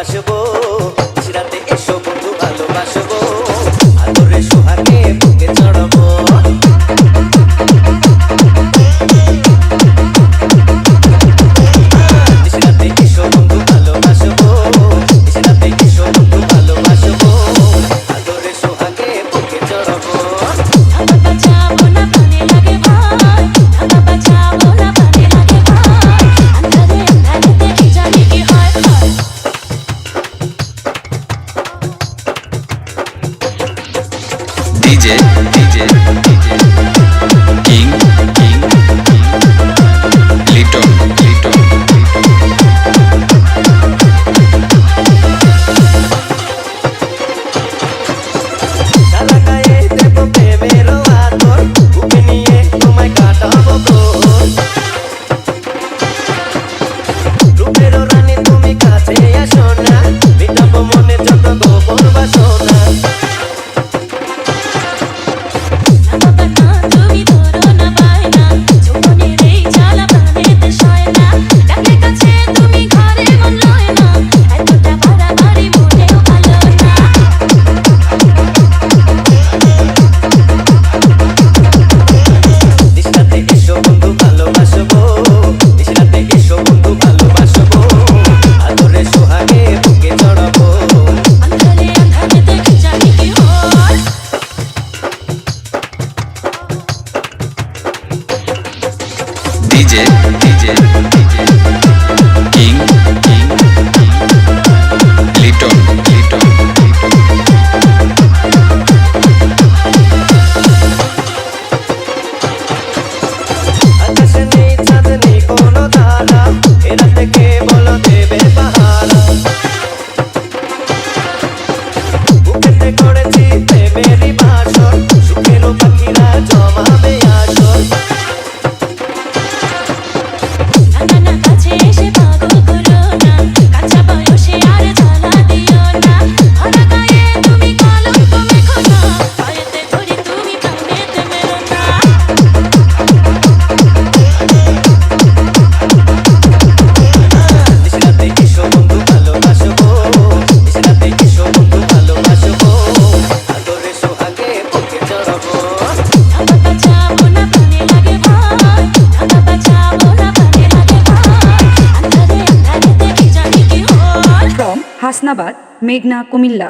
ভালোবাসবো, রাতে এসো বন্ধু ভালোবাসবো, আদরে সোহাগে বুকে চড়াবো। রাতে এসো বন্ধু ভালোবাসবো, রাতে এসো বন্ধু ভালোবাসবো, আদরে সোহাগে বুকে চড়াবো। DJ King Liton সারা গায়ে দেব প্রেমের আতর, বুকে নিয়ে তোমায় কাটাবো ঘোর। রূপের রানী তুমি কাছে আসো না, মেটাবো মনে যত গোপন বাসনা। রাতে এসো বন্ধু ভালোবাসবো, রাতে এসো বন্ধু ভালোবাসবো, আদরে সোহাগে বুকে চড়াবো। DJ King Liton আকাশে নেই চাঁদ নেই কোনো তারা, এ রাতে কে বলো দেবে পাহারা। বুকেতে করেছি প্রেমেরই বাসর, সুখেরও পাখিরা জমাবে আসর। রাতে এসো বন্ধু ভালোবাসবো, রাতে এসো বন্ধু ভালোবাসবো, আদরে সোহাগে বুকে চড়াবো। From Hasnabad, Meghna, Kumilla.